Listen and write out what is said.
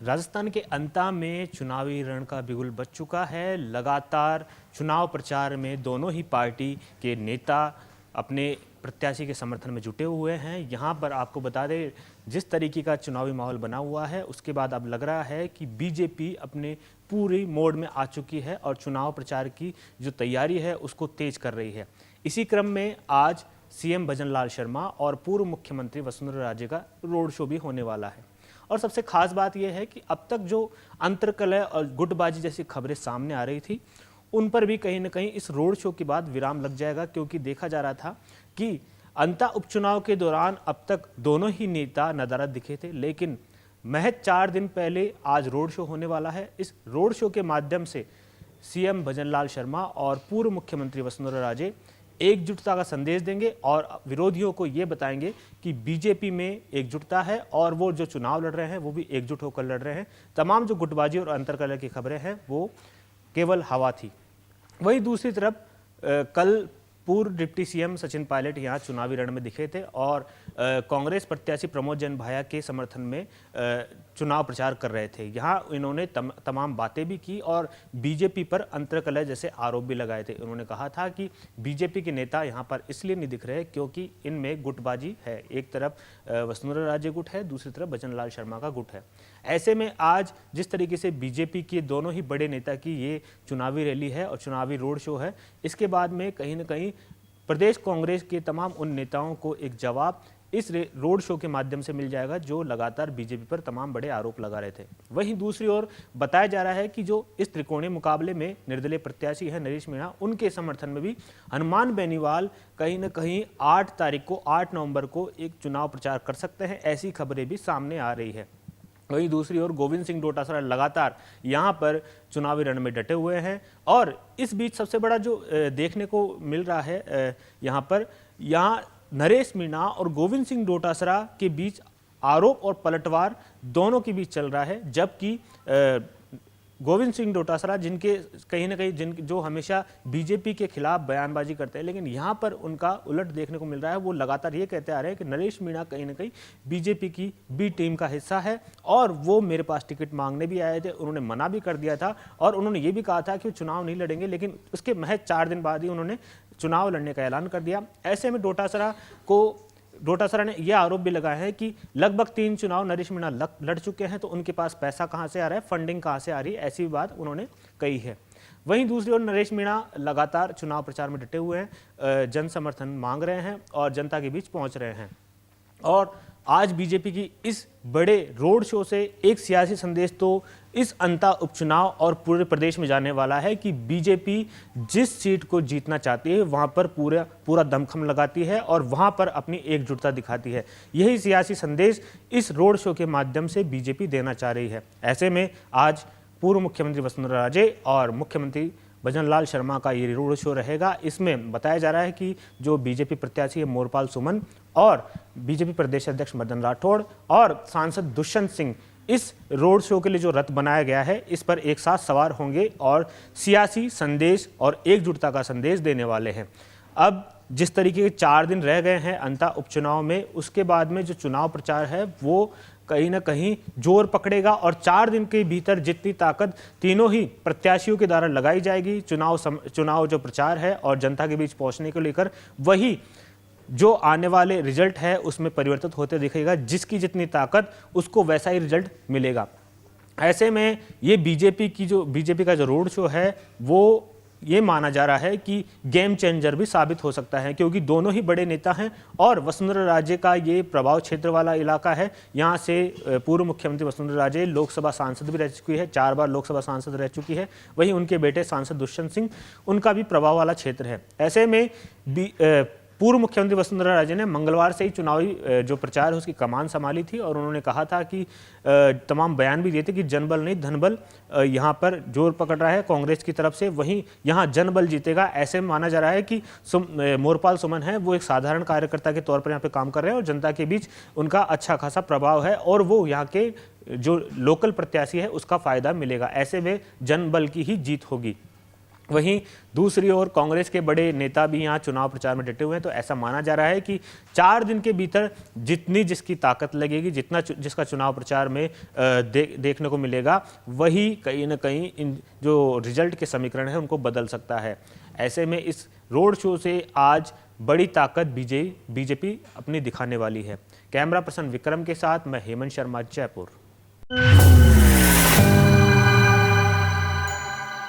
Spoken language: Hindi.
राजस्थान के अंता में चुनावी रण का बिगुल बज चुका है। लगातार चुनाव प्रचार में दोनों ही पार्टी के नेता अपने प्रत्याशी के समर्थन में जुटे हुए हैं। यहाँ पर आपको बता दें, जिस तरीके का चुनावी माहौल बना हुआ है उसके बाद अब लग रहा है कि बीजेपी अपने पूरी मोड में आ चुकी है और चुनाव प्रचार की जो तैयारी है उसको तेज कर रही है। इसी क्रम में आज सीएम भजनलाल शर्मा और पूर्व मुख्यमंत्री वसुंधरा राजे का रोड शो भी होने वाला है। और सबसे खास बात यह है कि अब तक जो अंतर्कलह और गुटबाजी जैसी खबरें सामने आ रही थी, उन पर भी कहीं ना कहीं इस रोड शो के बाद विराम लग जाएगा, क्योंकि देखा जा रहा था कि अंता उपचुनाव के दौरान अब तक दोनों ही नेता नदारद दिखे थे, लेकिन महज 4 दिन पहले आज रोड शो होने वाला है। इस रोड शो के माध्यम से सीएम भजनलाल शर्मा और पूर्व मुख्यमंत्री वसुंधरा राजे एकजुटता का संदेश देंगे और विरोधियों को ये बताएंगे कि बीजेपी में एकजुटता है और वो जो चुनाव लड़ रहे हैं वो भी एकजुट होकर लड़ रहे हैं। तमाम जो गुटबाजी और अंतर्कलह की खबरें हैं वो केवल हवा थी। वहीं दूसरी तरफ कल पूर्व डिप्टी सीएम सचिन पायलट यहाँ चुनावी रण में दिखे थे और कांग्रेस प्रत्याशी प्रमोद जैन भाया के समर्थन में चुनाव प्रचार कर रहे थे। यहाँ इन्होंने तमाम बातें भी की और बीजेपी पर अंतर्कलह जैसे आरोप भी लगाए थे। उन्होंने कहा था कि बीजेपी के नेता यहाँ पर इसलिए नहीं दिख रहे क्योंकि इनमें गुटबाजी है। एक तरफ वसुंधरा राजे गुट है, दूसरी तरफ भजनलाल शर्मा का गुट है। ऐसे में आज जिस तरीके से बीजेपी के दोनों ही बड़े नेता की ये चुनावी रैली है और चुनावी रोड शो है, इसके बाद में कहीं ना कहीं प्रदेश कांग्रेस के तमाम उन नेताओं को एक जवाब इस रोड शो के माध्यम से मिल जाएगा जो लगातार बीजेपी पर तमाम बड़े आरोप लगा रहे थे। वहीं दूसरी ओर बताया जा रहा है कि जो इस त्रिकोणीय मुकाबले में निर्दलीय प्रत्याशी है नरेश मीणा, उनके समर्थन में भी हनुमान बेनीवाल कहीं ना कहीं 8 नवंबर को एक चुनाव प्रचार कर सकते हैं। ऐसी खबरें भी सामने आ रही है। वहीं दूसरी ओर गोविंद सिंह डोटासरा लगातार यहाँ पर चुनावी रण में डटे हुए हैं और इस बीच सबसे बड़ा जो देखने को मिल रहा है यहाँ नरेश मीणा और गोविंद सिंह डोटासरा के बीच आरोप और पलटवार दोनों के बीच चल रहा है। जबकि गोविंद सिंह डोटासरा जिनके कहीं ना कहीं जो हमेशा बीजेपी के खिलाफ बयानबाजी करते हैं, लेकिन यहाँ पर उनका उलट देखने को मिल रहा है। वो लगातार ये कहते आ रहे हैं कि नरेश मीणा कहीं ना कहीं बीजेपी की बी टीम का हिस्सा है और वो मेरे पास टिकट मांगने भी आए थे, उन्होंने मना भी कर दिया था और उन्होंने ये भी कहा था कि वो चुनाव नहीं लड़ेंगे, लेकिन उसके महज 4 दिन बाद ही उन्होंने चुनाव लड़ने का ऐलान कर दिया। ऐसे में डोटासरा ने यह आरोप भी लगाया है कि लगभग 3 चुनाव नरेश मीणा लड़ चुके हैं, तो उनके पास पैसा कहां से आ रहा है, फंडिंग कहां से आ रही है, ऐसी बात उन्होंने कही है। वहीं दूसरी ओर नरेश मीणा लगातार चुनाव प्रचार में डटे हुए हैं, जन समर्थन मांग रहे हैं और जनता के बीच पहुंच रहे हैं। और आज बीजेपी की इस बड़े रोड शो से एक सियासी संदेश तो इस अंता उपचुनाव और पूरे प्रदेश में जाने वाला है कि बीजेपी जिस सीट को जीतना चाहती है वहां पर पूरा दमखम लगाती है और वहां पर अपनी एकजुटता दिखाती है। यही सियासी संदेश इस रोड शो के माध्यम से बीजेपी देना चाह रही है। ऐसे में आज पूर्व मुख्यमंत्री वसुंधरा राजे और मुख्यमंत्री भजनलाल शर्मा का ये रोड शो रहेगा। इसमें बताया जा रहा है कि जो बीजेपी प्रत्याशी है मोरपाल सुमन और बीजेपी प्रदेश अध्यक्ष मदन राठौड़ और सांसद दुष्यंत सिंह इस रोड शो के लिए जो रथ बनाया गया है इस पर एक साथ सवार होंगे और सियासी संदेश और एकजुटता का संदेश देने वाले हैं। अब जिस तरीके के 4 दिन रह गए हैं अंता उपचुनाव में, उसके बाद में जो चुनाव प्रचार है वो कहीं ना कहीं जोर पकड़ेगा और 4 दिन के भीतर जितनी ताकत तीनों ही प्रत्याशियों के द्वारा लगाई जाएगी चुनाव जो प्रचार है और जनता के बीच पहुंचने को लेकर, वही जो आने वाले रिजल्ट है उसमें परिवर्तित होते दिखेगा। जिसकी जितनी ताकत उसको वैसा ही रिजल्ट मिलेगा। ऐसे में ये बीजेपी का जो रोड शो है वो ये माना जा रहा है कि गेम चेंजर भी साबित हो सकता है, क्योंकि दोनों ही बड़े नेता हैं और वसुंधरा राजे का ये प्रभाव क्षेत्र वाला इलाका है। यहाँ से पूर्व मुख्यमंत्री वसुंधरा राजे लोकसभा सांसद भी रह चुकी है, 4 बार लोकसभा सांसद रह चुकी है। वहीं उनके बेटे सांसद दुष्यंत सिंह, उनका भी प्रभाव वाला क्षेत्र है। ऐसे में पूर्व मुख्यमंत्री वसुंधरा राजे ने मंगलवार से ही चुनावी जो प्रचार है उसकी कमान संभाली थी और उन्होंने कहा था कि तमाम बयान भी दिए थे कि जनबल नहीं धनबल यहाँ पर जोर पकड़ रहा है कांग्रेस की तरफ से, वहीं यहाँ जनबल जीतेगा। ऐसे में माना जा रहा है कि मोरपाल सुमन है वो एक साधारण कार्यकर्ता के तौर पर यहाँ पे काम कर रहे हैं और जनता के बीच उनका अच्छा खासा प्रभाव है और वो यहाँ के जो लोकल प्रत्याशी है उसका फायदा मिलेगा। ऐसे में जनबल की ही जीत होगी। वहीं दूसरी ओर कांग्रेस के बड़े नेता भी यहाँ चुनाव प्रचार में डटे हुए हैं। तो ऐसा माना जा रहा है कि 4 दिन के भीतर जितनी जिसकी ताकत लगेगी, जितना जिसका चुनाव प्रचार में देखने को मिलेगा, वही कहीं ना कहीं इन जो रिजल्ट के समीकरण है उनको बदल सकता है। ऐसे में इस रोड शो से आज बड़ी ताकत बीजेपी अपनी दिखाने वाली है। कैमरा पर्सन विक्रम के साथ मैं हेमंत शर्मा, जयपुर।